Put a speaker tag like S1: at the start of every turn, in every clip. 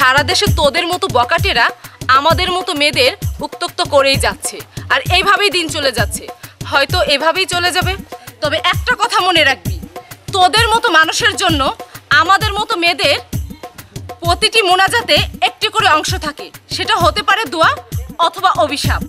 S1: সারা দেশে তোদের মতো বকাটেরা আমাদের মতো মেয়েদের উত্ত্যক্ত করেই যাচ্ছে, আর এইভাবেই দিন চলে যাচ্ছে। হয়তো এভাবেই চলে যাবে, তবে একটা কথা মনে রাখবি, তোদের মতো মানুষের জন্য আমাদের মতো মেয়েদের প্রতিটি মোনাজাতে একটি করে অংশ থাকে, সেটা হতে পারে দোয়া অথবা অভিশাপ।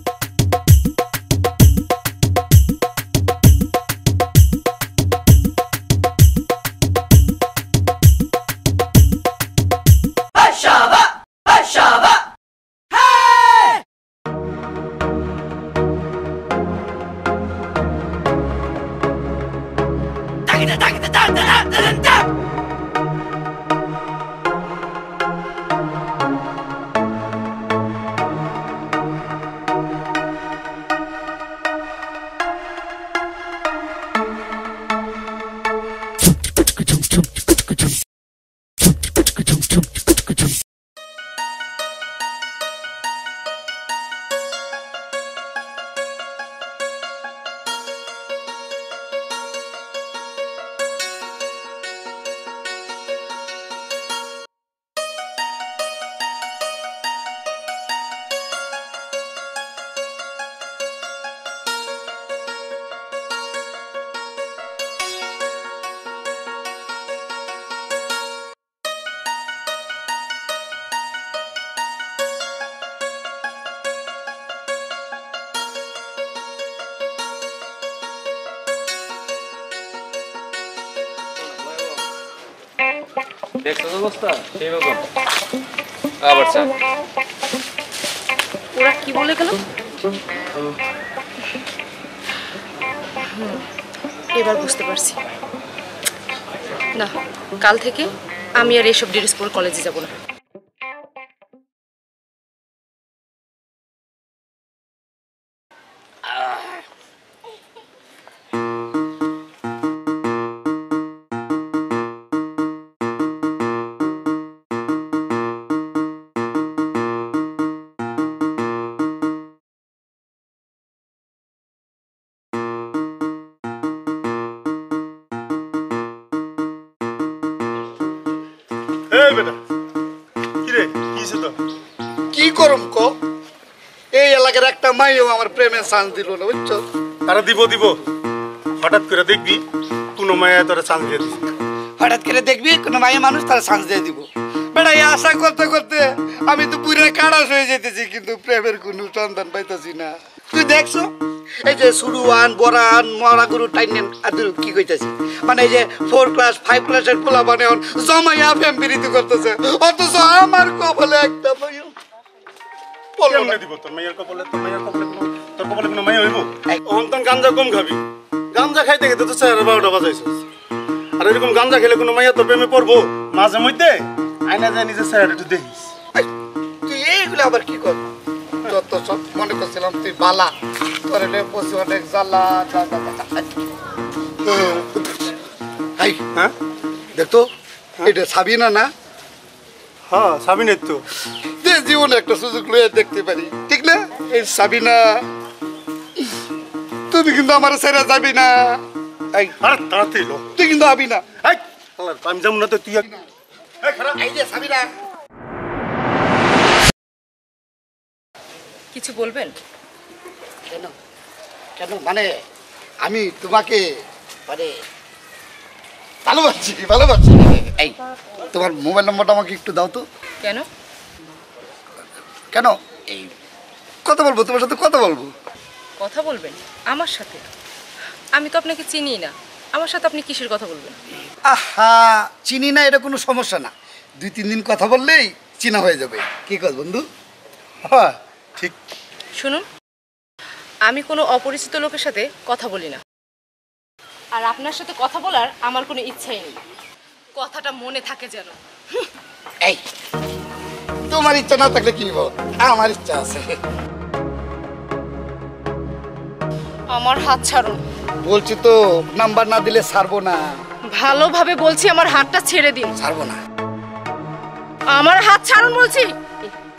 S1: ওরা কি বলে গেল? এবার বুঝতে পারছি। না, কাল থেকে আমি আর এসব ড্রেস পরে কলেজে যাব না।
S2: কি করম কো, এই এলাকার একটা মাইও আমার প্রেমে চান্স দিল না, বুঝছো?
S3: তারা দিব হঠাৎ করে দেখবি কোনো মায়া তোরা চান্স দিয়ে দিস।
S2: হঠাৎ করে দেখবি কোনো মাইয়া মানুষ তারা চান্স দিয়ে দিব। বেটা এই আশা করতে করতে আমি তো পুরো কাড়াস হয়ে যেতেছি, কিন্তু প্রেমের কোনো সন্ধান পাইতেছি না। তুই দেখছো এই যে সুরুয়ান বরান মরাগুরু টাইনেন আদুর কি কইতাছি, মানে এই যে 4 ক্লাস 5 ক্লাসের পোলা মানে জমাইয়া প্রেম বিরতি করতেছে, অথচ আমার কপালে একটা মাইয়া
S3: কেমনে দিব? তোর মাইয়ার কপালে তোর কপালে কোনো মাইয়া হইব? অন্তন গাঞ্জা কম খাবি, গাঞ্জা খাইতে খেতে তো 12:30 বাজাইছিস, আর এরকম গাঞ্জা খেলে কোনো মাইয়া তোর প্রেমে পড়বো? মাঝে মধ্যে আয়না যায় নিজের চেহারা একটু দেখিস।
S2: তুই এইগুলো আবার কি কর? যত সব মনে করছিলাম তুই বালা, তোর পশু অনেক জ্বালা।
S3: হ্যাঁ
S2: দেখতো এটা সাবিনা না?
S3: হ্যাঁ সাবিনের তো
S2: জীবনে একটা সুযোগ লইয়া দেখতে পারি, ঠিক না? এই সাবিনা, তুমি কিন্তু আমার ছেড়ে যাবি না।
S3: তাড়াতাড়ি
S2: তুই কিন্তু আবি না।
S3: আমি যাবো না তো, তুই
S2: এই যে সাবিনা,
S1: কিছু বলবেন?
S2: কেন কেন মানে আমি তোমাকে মানে ভালোবাসি। এই তোমার মোবাইল নম্বরটা আমাকে একটু দাও তো।
S1: কেন?
S2: কেন এই কথা বলবো, তোমার সাথে কথা বলবো।
S1: কথা বলবেন আমার সাথে? আমি তো আপনাকে চিনি না, আমার সাথে আপনি কিসের কথা বলবেন?
S2: আহা, চিনি না এটা কোনো সমস্যা না, 2-3 দিন কথা বললেই চিনা হয়ে যাবে। কি কর বন্ধু?
S3: হ্যাঁ ঠিক।
S1: শুনুন, আমি কোনো অপরিচিত লোকের সাথে কথা বলি না, আর আপনার সাথে কথা বলার আমার কোনো ইচ্ছাই নেই। কথাটা মনে থাকে যেন।
S2: এই তোমার ইচ্ছা না থাকলে কি বল, আমার ইচ্ছা আছে।
S1: আমার হাত ছাড়ুন
S2: বলছি তো, নাম্বার না দিলে ছাড়বো না।
S1: ভালোভাবে বলছি, আমার হাতটা ছেড়ে দিন।
S2: ছাড়বো না।
S1: আমার হাত ছাড়ুন বলছি।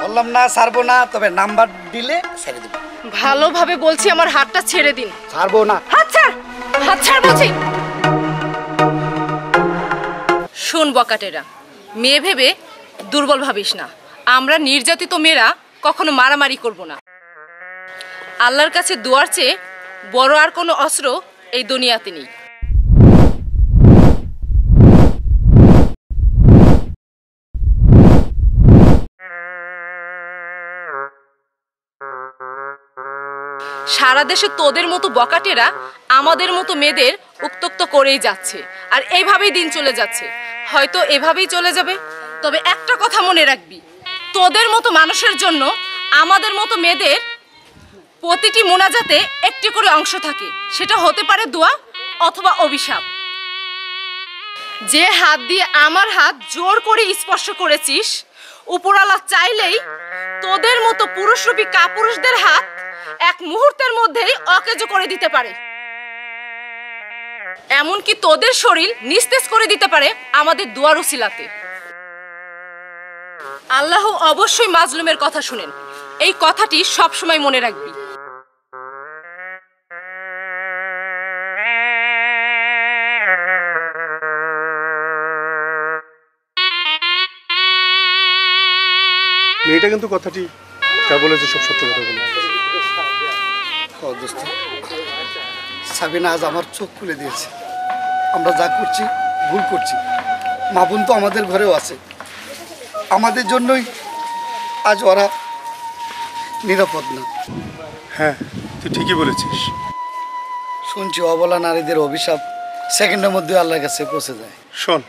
S2: বললাম না ছাড়বো না, তবে নাম্বার দিলে ছেড়ে দেব।
S1: ভালোভাবে বলছি, আমার হাতটা ছেড়ে দিন।
S2: ছাড়বো না।
S1: হাত ছাড়, হাত ছাড় বলছি। শোন বকাটেরা, মেয়ে ভেবে দুর্বল ভাবিস না, আমরা নির্যাতিত মেয়েরা কখনো মারামারি করব না। আল্লাহর কাছে দোয়ার চেয়ে বড় আর কোনো অস্ত্র এই দুনিয়াতে নেই। সারা দেশে তোদের মতো বকাটেরা আমাদের মতো মেয়েদের উত্ত্যক্ত করেই যাচ্ছে, আর এইভাবেই দিন চলে যাচ্ছে। হয়তো এভাবেই চলে যাবে, তবে একটা কথা মনে রাখবি, তোদের মতো মানুষের জন্য আমাদের মতো মেয়েদের প্রতিটি মোনাজাতে একটি করে অংশ থাকে। সেটা হতে পারে দোয়া অথবা অভিশাপ। যে হাত দিয়ে আমার হাত জোর করে স্পর্শ করেছিস, উপরওয়ালা চাইলেই তোদের মতো পুরুষরূপী কাপুরুষদের হাত এক মুহূর্তের মধ্যেই অকেজো করে দিতে পারে। এমনকি তোদের শরীর নিস্তেজ করে দিতে পারে আমাদের দোয়ার উসিলাতে। আল্লাহ অবশ্যই মাজলুমের কথা শুনেন, এই কথাটি সব সময় মনে রাখবি।
S3: মেয়েটা কিন্তু কথাটি যা বলেছে সব সত্য কথা বলে।
S2: দোস্ত, সাবিনা আজ আমার চোখ খুলে দিয়েছে। আমরা যা করছি ভুল করছি। মা বোন তো আমাদের ঘরেও আছে, আমাদের জন্যই আজ ওরা নিরাপদ না।
S3: হ্যাঁ, তুই ঠিকই বলেছিস।
S2: শুনছি অবলা নারীদের অভিশাপ সেকেন্ডের মধ্যে আল্লাহর কাছে পৌঁছে যায়।
S3: শোন,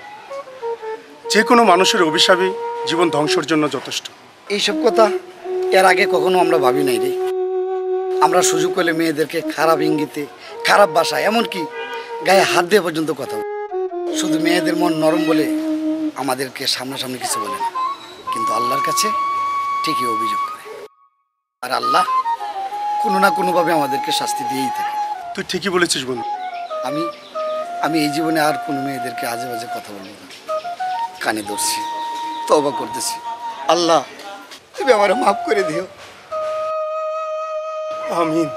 S3: যে কোনো মানুষের অভিশাপই জীবন ধ্বংসের জন্য যথেষ্ট।
S2: এইসব কথা এর আগে কখনো আমরা ভাবি নাই রে। আমরা সুযোগ পেলে মেয়েদেরকে খারাপ ইঙ্গিতে, খারাপ ভাষায়, এমনকি গায়ে হাত দিয়ে পর্যন্ত কথা বলি। শুধু মেয়েদের মন নরম বলে আমাদেরকে সামনাসামনি কিছু বলে না, কিন্তু আল্লাহর কাছে ঠিকই অভিযোগ করে। আর আল্লাহ কোনো না কোনোভাবে আমাদেরকে শাস্তি দিয়েই থাকে।
S3: তুই ঠিকই বলেছিস বন্ধু।
S2: আমি এই জীবনে আর কোনো মেয়েদেরকে আজে বাজে কথা বলবো না। কানে ধরছি, তওবা করতেছি। আল্লাহ, তুমি আমারে মাফ করে দিও।
S3: আমিন।